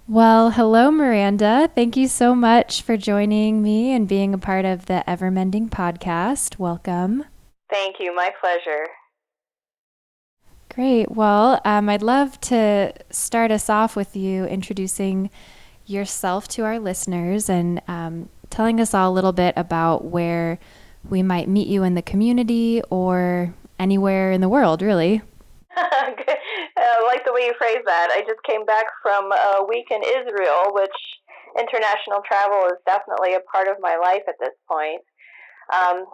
Well, hello, Miranda. Thank you so much for joining me and being a part of the Evermending podcast. Welcome. Thank you. My pleasure. Great. Well, I'd love to start us off with you introducing yourself to our listeners and telling us all a little bit about where we might meet you in the community or anywhere in the world, really. I like the way you phrase that. I just came back from a week in Israel, which international travel is definitely a part of my life at this point. Um,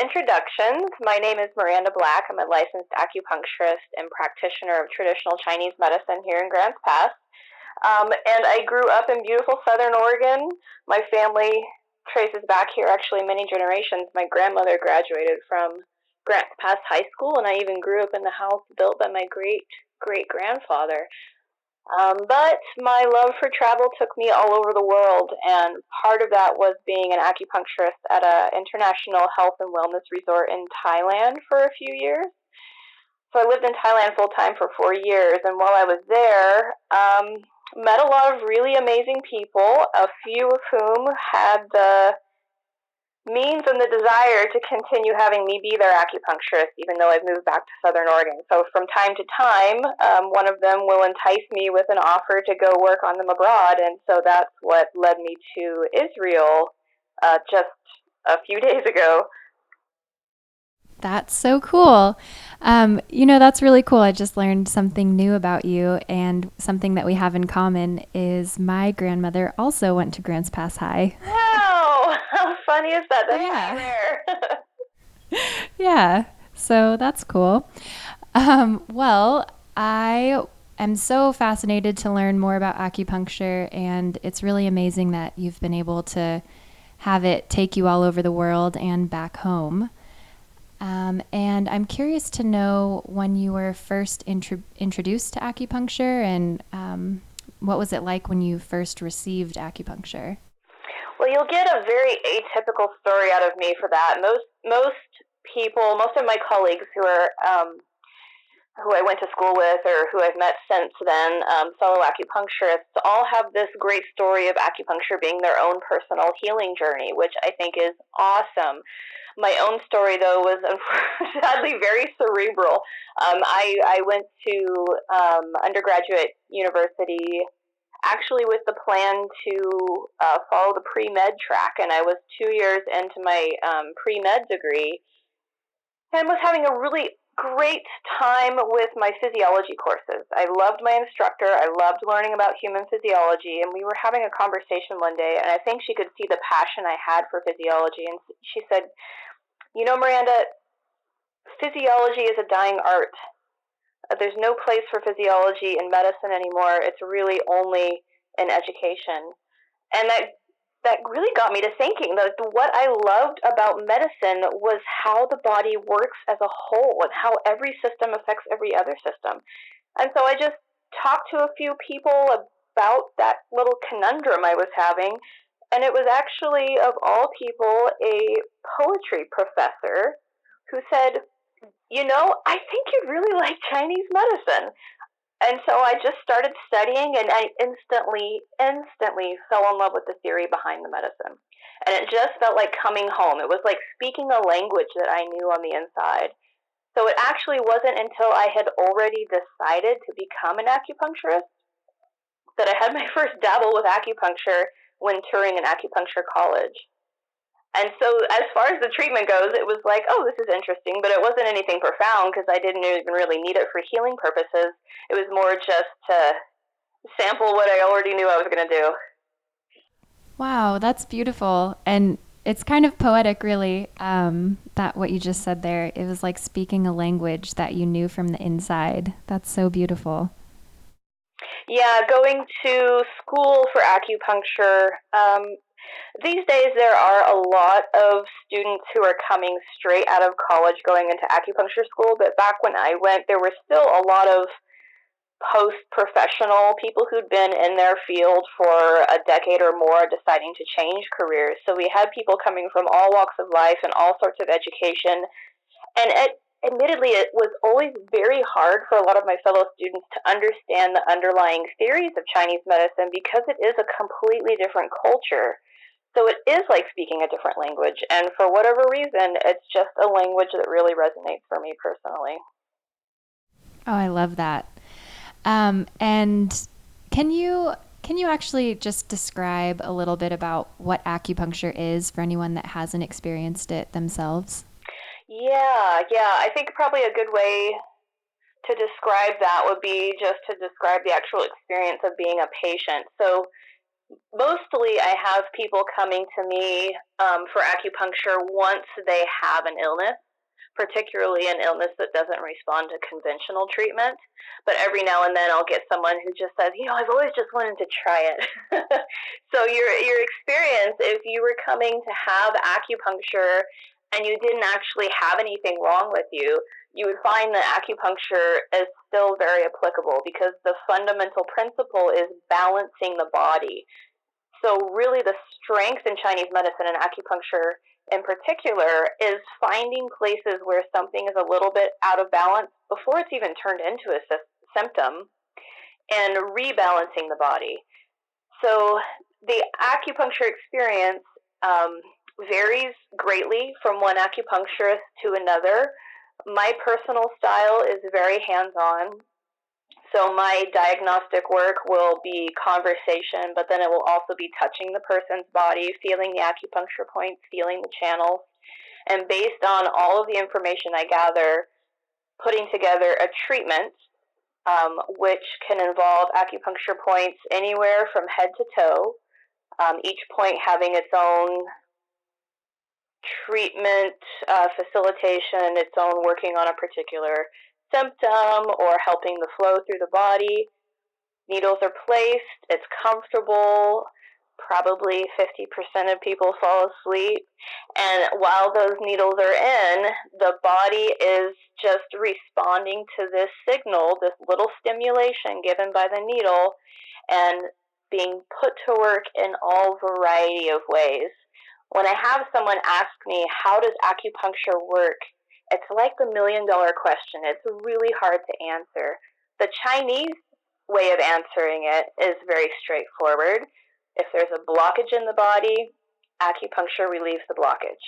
Introductions. My name is Miranda Black. I'm a licensed acupuncturist and practitioner of traditional Chinese medicine here in Grants Pass. And I grew up in beautiful southern Oregon. My family traces back here actually many generations. My grandmother graduated from Grants Pass High School, and I even grew up in the house built by my great grandfather. But my love for travel took me all over the world, and part of that was being an acupuncturist at an international health and wellness resort in Thailand for a few years. So I lived in Thailand full time for 4 years, and while I was there, met a lot of really amazing people, a few of whom had the means and the desire to continue having me be their acupuncturist, even though I've moved back to Southern Oregon. So from time to time, one of them will entice me with an offer to go work on them abroad, and so that's what led me to Israel just a few days ago. That's so cool. That's really cool. I just learned something new about you, and something that we have in common is my grandmother also went to Grants Pass High. Wow, how funny is that? That's pretty Yeah. rare. Yeah. So that's cool. Well, I am so fascinated to learn more about acupuncture, and it's really amazing that you've been able to have it take you all over the world and back home. And I'm curious to know when you were first introduced to acupuncture and what was it like when you first received acupuncture? Well, you'll get a very atypical story out of me for that. Most people, most of my colleagues who I went to school with or who I've met since then, fellow acupuncturists, all have this great story of acupuncture being their own personal healing journey, which I think is awesome. My own story, though, was sadly very cerebral. I went to undergraduate university actually with the plan to follow the pre-med track, and I was 2 years into my pre-med degree and was having a really great time with my physiology courses. I loved my instructor. I loved learning about human physiology, and we were having a conversation one day, and I think she could see the passion I had for physiology, and she said, "You know, Miranda, physiology is a dying art. There's no place for physiology in medicine anymore. It's really only in education." And that really got me to thinking that what I loved about medicine was how the body works as a whole and how every system affects every other system. And so I just talked to a few people about that little conundrum I was having. And it was actually, of all people, a poetry professor who said, I think you'd really like Chinese medicine. And so I just started studying, and I instantly fell in love with the theory behind the medicine. And it just felt like coming home. It was like speaking a language that I knew on the inside. So it actually wasn't until I had already decided to become an acupuncturist that I had my first dabble with acupuncture when touring an acupuncture college. And so, as far as the treatment goes, it was like, oh, this is interesting, but it wasn't anything profound because I didn't even really need it for healing purposes. It was more just to sample what I already knew I was going to do. Wow, that's beautiful. And it's kind of poetic, really, that what you just said there. It was like speaking a language that you knew from the inside. That's so beautiful. Yeah, going to school for acupuncture. These days, there are a lot of students who are coming straight out of college going into acupuncture school, but back when I went, there were still a lot of post professional people who'd been in their field for a decade or more deciding to change careers. So we had people coming from all walks of life and all sorts of education. And admittedly, it was always very hard for a lot of my fellow students to understand the underlying theories of Chinese medicine because it is a completely different culture. So it is like speaking a different language. And for whatever reason, it's just a language that really resonates for me personally. Oh, I love that. And can you actually just describe a little bit about what acupuncture is for anyone that hasn't experienced it themselves? Yeah. I think probably a good way to describe that would be just to describe the actual experience of being a patient. So mostly I have people coming to me for acupuncture once they have an illness, particularly an illness that doesn't respond to conventional treatment. But every now and then I'll get someone who just says, I've always just wanted to try it. So your experience, if you were coming to have acupuncture and you didn't actually have anything wrong with you would find that acupuncture is still very applicable because the fundamental principle is balancing the body. So really the strength in Chinese medicine and acupuncture in particular is finding places where something is a little bit out of balance before it's even turned into a symptom and rebalancing the body. So the acupuncture experience varies greatly from one acupuncturist to another. My personal style is very hands-on. So my diagnostic work will be conversation, but then it will also be touching the person's body, feeling the acupuncture points, feeling the channels, and based on all of the information I gather, putting together a treatment, which can involve acupuncture points anywhere from head to toe, each point having its own treatment facilitation, its own working on a particular symptom or helping the flow through the body. Needles are placed, it's comfortable. Probably 50% of people fall asleep. And while those needles are in, the body is just responding to this signal, this little stimulation given by the needle, and being put to work in all variety of ways. When I have someone ask me, how does acupuncture work? It's like the $1,000,000 question. It's really hard to answer. The Chinese way of answering it is very straightforward. If there's a blockage in the body, acupuncture relieves the blockage.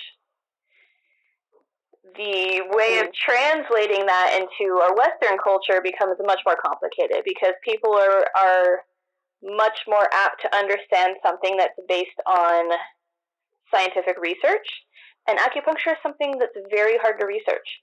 The way of translating that into our Western culture becomes much more complicated because people are much more apt to understand something that's based on scientific research, and acupuncture is something that's very hard to research.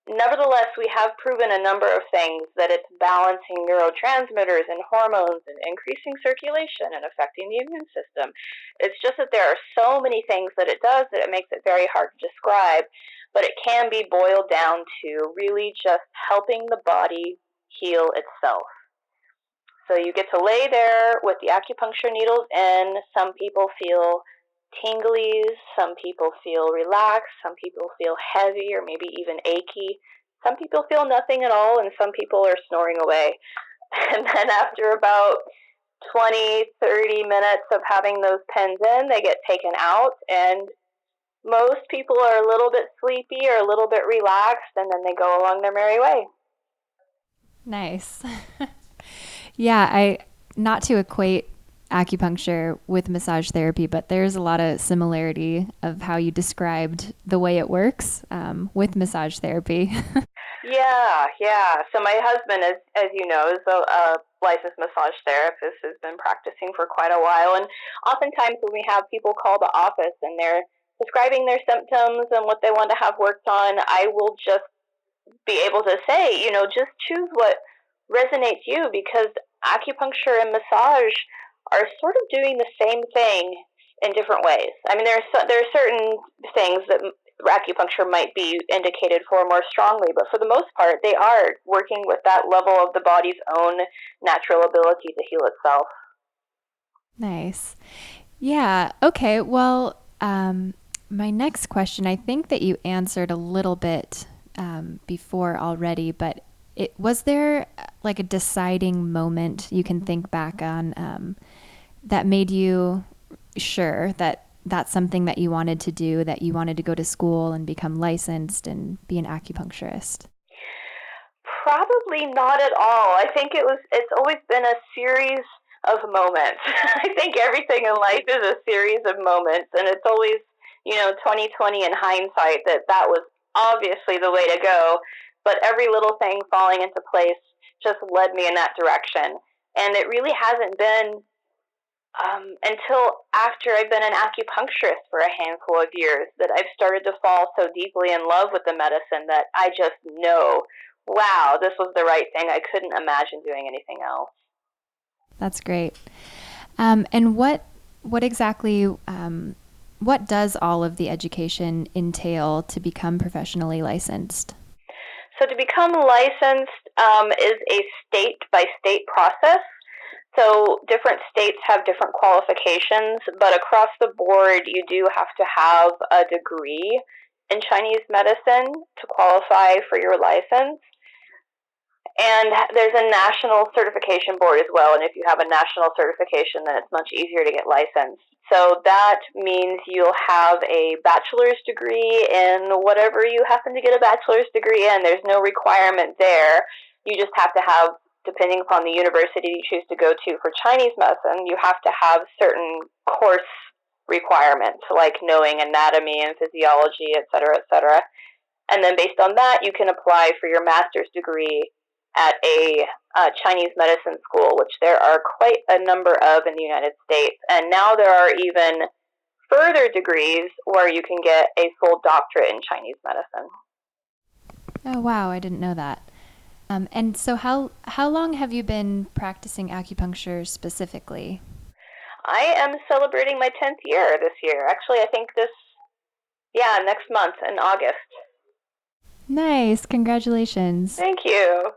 Nevertheless, we have proven a number of things, that it's balancing neurotransmitters and hormones and increasing circulation and affecting the immune system. It's just that there are so many things that it does that it makes it very hard to describe, but it can be boiled down to really just helping the body heal itself. So you get to lay there with the acupuncture needles in. Some people feel tinglies, some people feel relaxed, some people feel heavy or maybe even achy. Some people feel nothing at all, and some people are snoring away. And then after about 20, 30 minutes of having those pins in, they get taken out, and most people are a little bit sleepy or a little bit relaxed, and then they go along their merry way. Nice. Yeah, I not to equate acupuncture with massage therapy, but there's a lot of similarity of how you described the way it works with massage therapy. Yeah. So my husband, as you know, is a licensed massage therapist, has been practicing for quite a while. And oftentimes when we have people call the office and they're describing their symptoms and what they want to have worked on, I will just be able to say, just choose what resonates you, because acupuncture and massage are sort of doing the same thing in different ways. I mean, there are certain things that acupuncture might be indicated for more strongly, but for the most part, they are working with that level of the body's own natural ability to heal itself. Nice. Yeah. Okay. Well, my next question, I think that you answered a little bit before already, but was there like a deciding moment you can think back on that made you sure that that's something that you wanted to do, that you wanted to go to school and become licensed and be an acupuncturist? Probably not at all. I think it's always been a series of moments. I think everything in life is a series of moments, and it's always, 2020 in hindsight that was obviously the way to go, but every little thing falling into place just led me in that direction. And it really hasn't been until after I've been an acupuncturist for a handful of years that I've started to fall so deeply in love with the medicine that I just know, wow, this was the right thing. I couldn't imagine doing anything else. That's great. And what exactly what does all of the education entail to become professionally licensed? So to become licensed is a state by state process. So different states have different qualifications, but across the board, you do have to have a degree in Chinese medicine to qualify for your license. And there's a national certification board as well. And if you have a national certification, then it's much easier to get licensed. So that means you'll have a bachelor's degree in whatever you happen to get a bachelor's degree in. There's no requirement there. You just have to have, depending upon the university you choose to go to for Chinese medicine, you have to have certain course requirements, like knowing anatomy and physiology, et cetera, et cetera. And then based on that, you can apply for your master's degree at a Chinese medicine school, which there are quite a number of in the United States. And now there are even further degrees where you can get a full doctorate in Chinese medicine. Oh, wow, I didn't know that. And so how long have you been practicing acupuncture specifically? I am celebrating my 10th year this year. Actually, I think next month in August. Nice, congratulations. Thank you.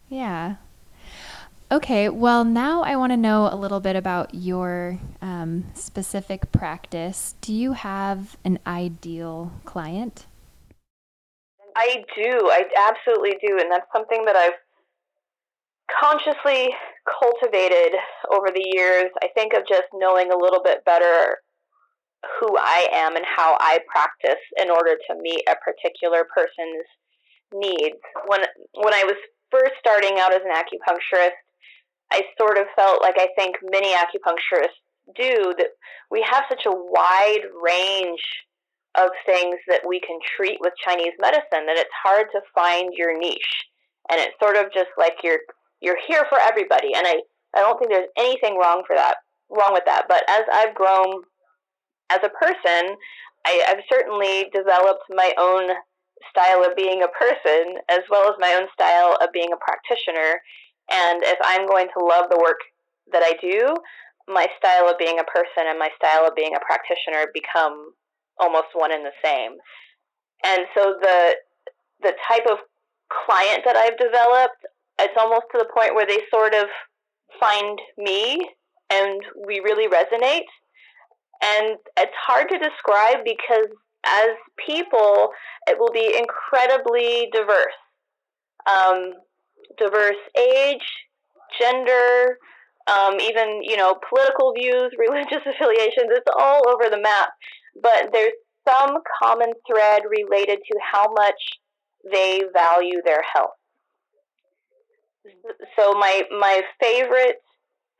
Yeah. Okay, well, now I want to know a little bit about your specific practice. Do you have an ideal client? I do. I absolutely do. And that's something that I've consciously cultivated over the years. I think of just knowing a little bit better who I am and how I practice in order to meet a particular person's needs. When I was first starting out as an acupuncturist, I sort of felt like I think many acupuncturists do, that we have such a wide range of things that we can treat with Chinese medicine that it's hard to find your niche. And it's sort of just like you're here for everybody. And I don't think there's anything wrong with that. But as I've grown as a person, I've certainly developed my own style of being a person as well as my own style of being a practitioner. And if I'm going to love the work that I do, my style of being a person and my style of being a practitioner become almost one and the same. And so the type of client that I've developed, it's almost to the point where they sort of find me and we really resonate. And it's hard to describe because as people, it will be incredibly diverse. Diverse age, gender, even, political views, religious affiliations. It's all over the map. But there's some common thread related to how much they value their health. So my favorite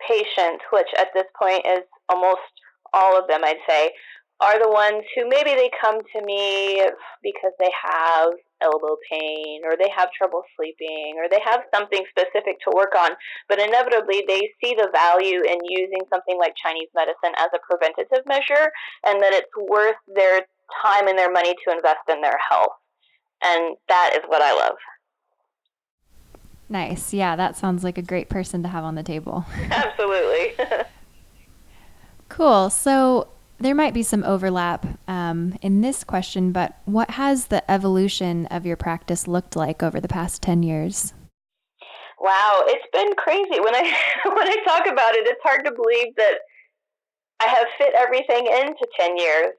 patients, which at this point is almost all of them, I'd say, are the ones who maybe they come to me because they have elbow pain or they have trouble sleeping or they have something specific to work on, but inevitably they see the value in using something like Chinese medicine as a preventative measure and that it's worth their time and their money to invest in their health. And that is what I love. Nice. Yeah, that sounds like a great person to have on the table. Absolutely. Cool. So there might be some overlap in this question, but what has the evolution of your practice looked like over the past 10 years? Wow, it's been crazy. When I talk about it, it's hard to believe that I have fit everything into 10 years.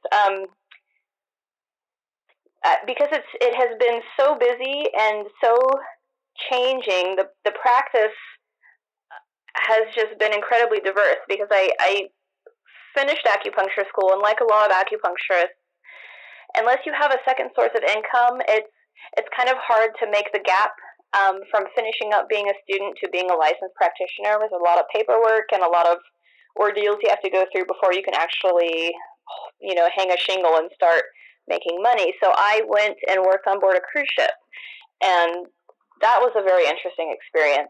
Because it has been so busy and so changing. The practice has just been incredibly diverse because I finished acupuncture school, and like a lot of acupuncturists, unless you have a second source of income, it's kind of hard to make the gap from finishing up being a student to being a licensed practitioner. There's a lot of paperwork and a lot of ordeals you have to go through before you can actually, hang a shingle and start making money. So I went and worked on board a cruise ship, and that was a very interesting experience.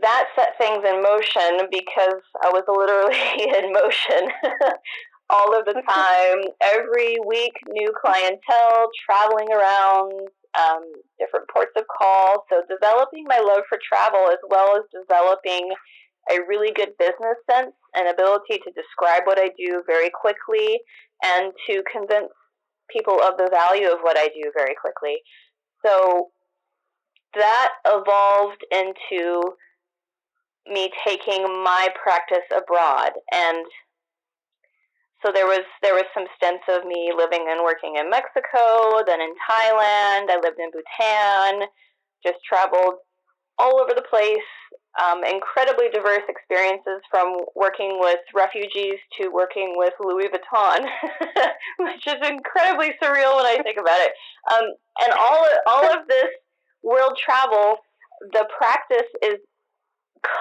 That set things in motion because I was literally in motion all of the time. Every week, new clientele, traveling around, different ports of call. So developing my love for travel as well as developing a really good business sense and ability to describe what I do very quickly and to convince people of the value of what I do very quickly. So that evolved into me taking my practice abroad. And so there was some stints of me living and working in Mexico, then in Thailand. I lived in Bhutan, just traveled all over the place. Incredibly diverse experiences, from working with refugees to working with Louis Vuitton, which is incredibly surreal when I think about it. And all of this world travel, the practice is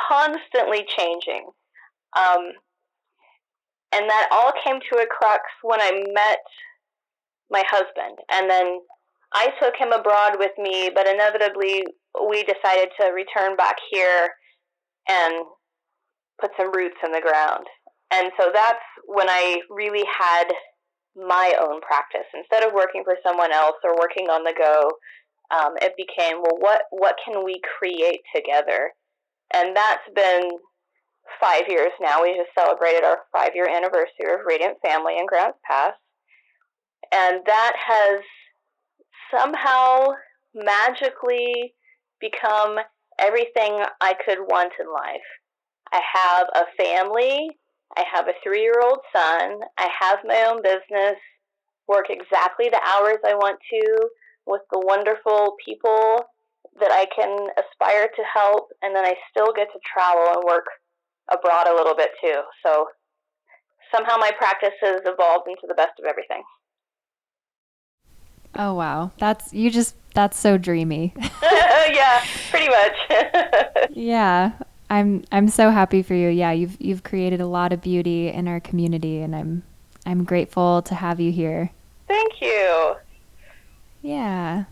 constantly changing. And that all came to a crux when I met my husband. And then I took him abroad with me, but inevitably we decided to return back here and put some roots in the ground. And so that's when I really had my own practice. Instead of working for someone else or working on the go, it became, well, what can we create together? And that's been 5 years now. We just celebrated our 5-year anniversary of Radiant Family in Grants Pass. And that has somehow magically become everything I could want in life. I have a family. I have a 3-year-old son. I have my own business, work exactly the hours I want to with the wonderful people that I can aspire to help, and then I still get to travel and work abroad a little bit too. So somehow my practice has evolved into the best of everything. Oh wow, that's so dreamy. Yeah, pretty much. Yeah, I'm so happy for you. Yeah, you've created a lot of beauty in our community, and I'm grateful to have you here. Thank you. Yeah.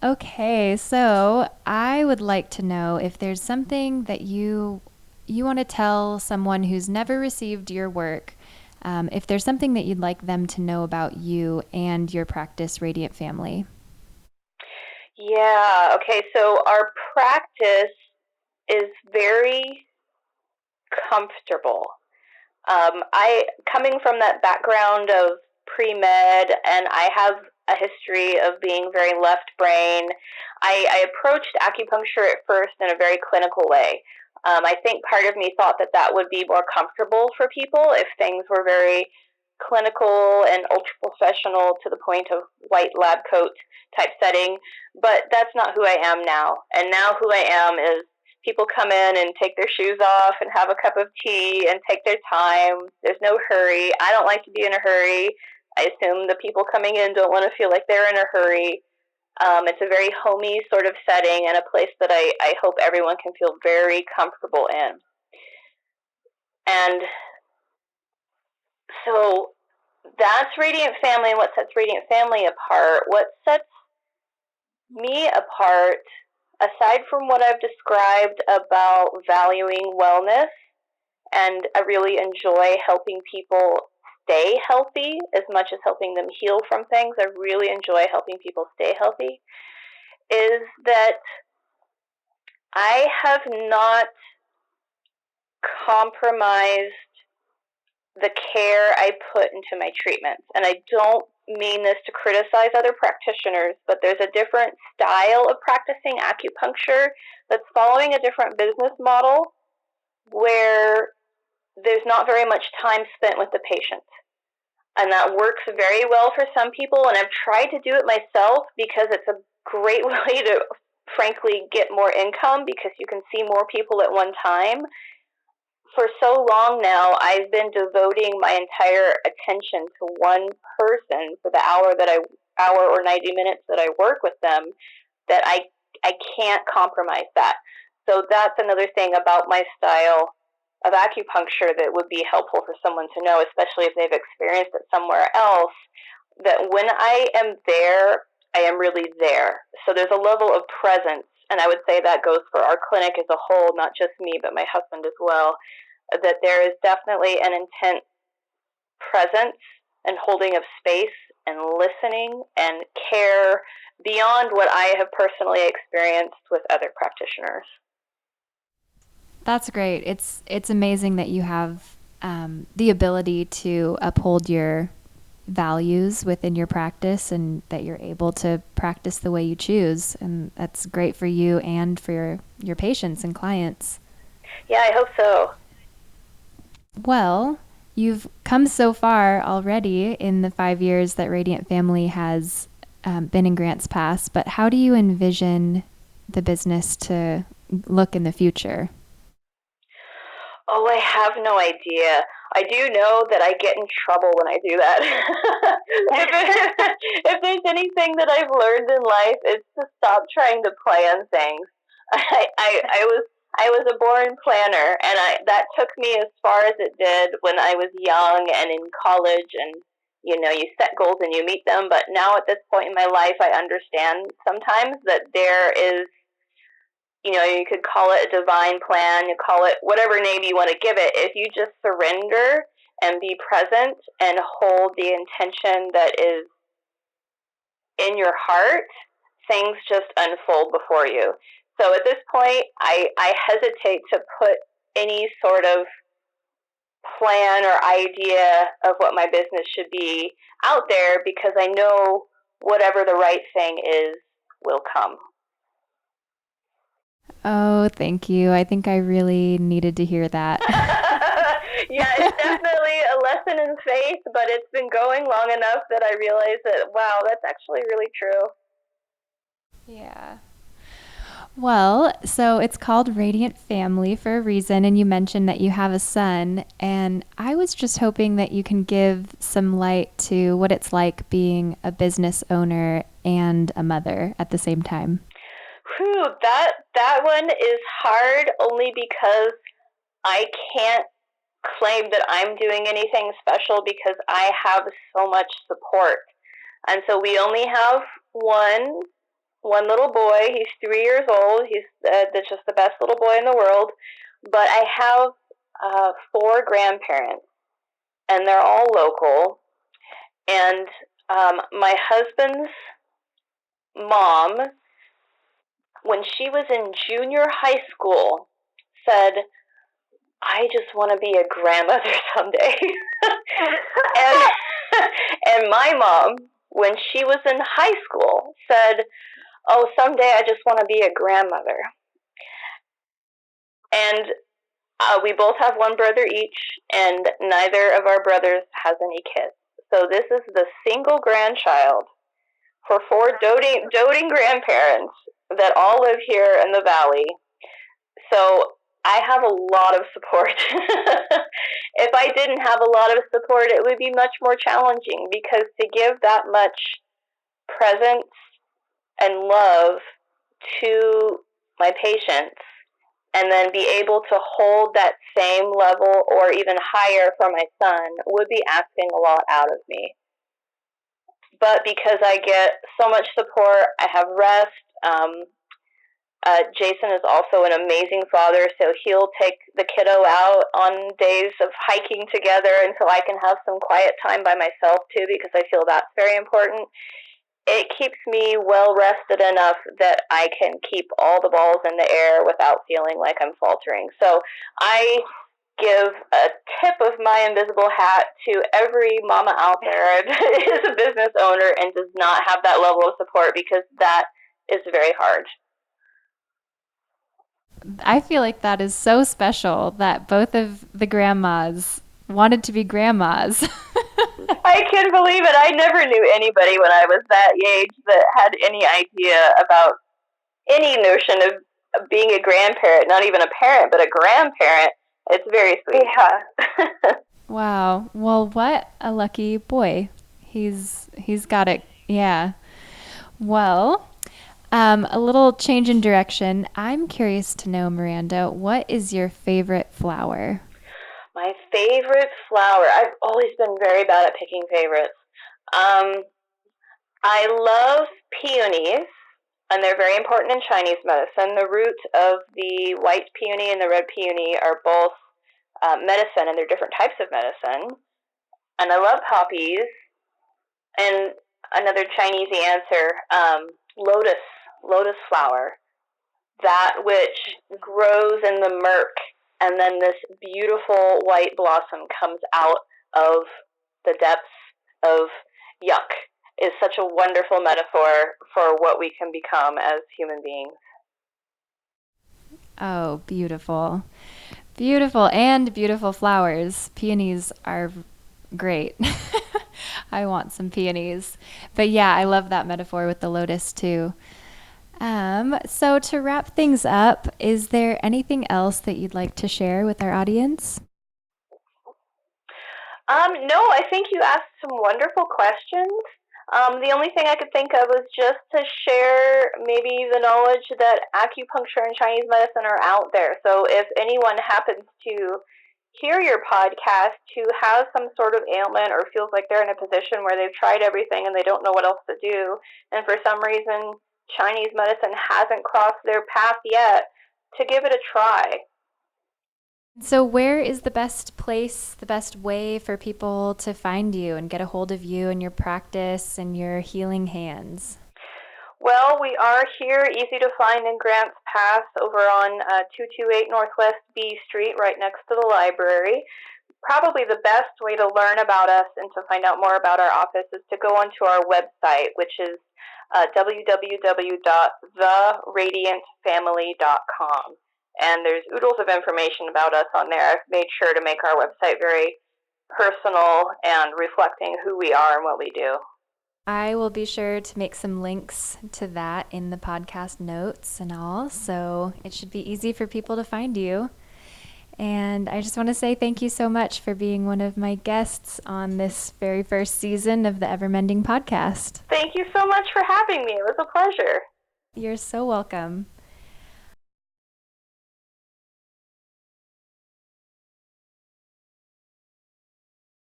Okay, so I would like to know if there's something that you want to tell someone who's never received your work, if there's something that you'd like them to know about you and your practice, Radiant Family. Yeah, okay, so our practice is very comfortable. I, coming from that background of pre-med, and I have a history of being very left brain, I approached acupuncture at first in a very clinical way. I think part of me thought that would be more comfortable for people if things were very clinical and ultra professional to the point of white lab coat type setting, but that's not who I am now. And now who I am is people come in and take their shoes off and have a cup of tea and take their time. There's no hurry. I don't like to be in a hurry. I assume the people coming in don't want to feel like they're in a hurry. It's a very homey sort of setting and a place that I hope everyone can feel very comfortable in. And so that's Radiant Family and what sets Radiant Family apart. What sets me apart, aside from what I've described about valuing wellness, and I really enjoy helping people stay healthy as much as helping them heal from things. I really enjoy helping people stay healthy, is that I have not compromised the care I put into my treatments. And I don't mean this to criticize other practitioners, but there's a different style of practicing acupuncture that's following a different business model where there's not very much time spent with the patient. And that works very well for some people, and I've tried to do it myself because it's a great way to, frankly, get more income because you can see more people at one time. for so long now, I've been devoting my entire attention to one person for the hour or 90 minutes that I work with them, that I can't compromise that. So that's another thing about my style of acupuncture that would be helpful for someone to know, especially if they've experienced it somewhere else, that when I am there, I am really there. So there's a level of presence, and I would say that goes for our clinic as a whole, not just me, but my husband as well, that there is definitely an intense presence and holding of space and listening and care beyond what I have personally experienced with other practitioners. That's great. It's amazing that you have the ability to uphold your values within your practice and that you're able to practice the way you choose. And that's great for you and for your patients and clients. Yeah, I hope so. Well, you've come so far already in the 5 years that Radiant Family has been in Grants Pass, but how do you envision the business to look in the future? Oh, I have no idea. I do know that I get in trouble when I do that. If there's anything that I've learned in life, it's to stop trying to plan things. I was a born planner, and that took me as far as it did when I was young and in college. And you set goals and you meet them. But now at this point in my life, I understand sometimes that there is, you could call it a divine plan, you call it whatever name you want to give it. If you just surrender and be present and hold the intention that is in your heart, things just unfold before you. So at this point, I hesitate to put any sort of plan or idea of what my business should be out there, because I know whatever the right thing is will come. Oh, thank you. I think I really needed to hear that. Yeah, it's definitely a lesson in faith, but it's been going long enough that I realize that, wow, that's actually really true. Yeah. Well, so it's called Radiant Family for a reason, and you mentioned that you have a son, and I was just hoping that you can give some light to what it's like being a business owner and a mother at the same time. Whew, that one is hard only because I can't claim that I'm doing anything special because I have so much support. And so we only have one little boy. He's 3 years old. He's just the best little boy in the world. But I have four grandparents, and they're all local. And my husband's mom, when she was in junior high school, said, "I just want to be a grandmother someday." and and my mom, when she was in high school, said, "Oh, someday I just want to be a grandmother." And we both have one brother each, and neither of our brothers has any kids. So this is the single grandchild for four doting grandparents that all live here in the valley. So I have a lot of support. If I didn't have a lot of support, it would be much more challenging, because to give that much presence and love to my patients and then be able to hold that same level or even higher for my son would be asking a lot out of me. But because I get so much support, I have rest. Jason is also an amazing father, so he'll take the kiddo out on days of hiking together until I can have some quiet time by myself too, because I feel that's very important. It keeps me well rested enough that I can keep all the balls in the air without feeling like I'm faltering. So I give a tip of my invisible hat to every mama out there that is a business owner and does not have that level of support, because that is very hard. I feel like that is so special that both of the grandmas wanted to be grandmas. I can't believe it. I never knew anybody when I was that age that had any idea about any notion of being a grandparent, not even a parent, but a grandparent. It's very sweet. Yeah. Wow. Well, what a lucky boy. He's got it. Yeah. Well, a little change in direction. I'm curious to know, Miranda, what is your favorite flower? My favorite flower. I've always been very bad at picking favorites. Um, I love peonies, and they're very important in Chinese medicine. The root of the white peony and the red peony are both medicine, and they're different types of medicine. And I love poppies. And another Chinese answer, lotus flower, that which grows in the murk, and then this beautiful white blossom comes out of the depths of yuck, is such a wonderful metaphor for what we can become as human beings. Oh, beautiful. Beautiful and beautiful flowers. Peonies are great. I want some peonies. But yeah, I love that metaphor with the lotus too. So to wrap things up, is there anything else that you'd like to share with our audience? No, I think you asked some wonderful questions. The only thing I could think of was just to share maybe the knowledge that acupuncture and Chinese medicine are out there. So if anyone happens to hear your podcast who has some sort of ailment or feels like they're in a position where they've tried everything and they don't know what else to do, and for some reason Chinese medicine hasn't crossed their path yet, to give it a try. So, where is the best place, the best way for people to find you and get a hold of you and your practice and your healing hands? Well, we are here, easy to find in Grants Pass over on 228 Northwest B Street, right next to the library. Probably the best way to learn about us and to find out more about our office is to go onto our website, which is www.theradiantfamily.com. And there's oodles of information about us on there. I've made sure to make our website very personal and reflecting who we are and what we do. I will be sure to make some links to that in the podcast notes and all, so it should be easy for people to find you. And I just want to say thank you so much for being one of my guests on this very first season of the Evermending podcast. Thank you so much for having me. It was a pleasure. You're so welcome.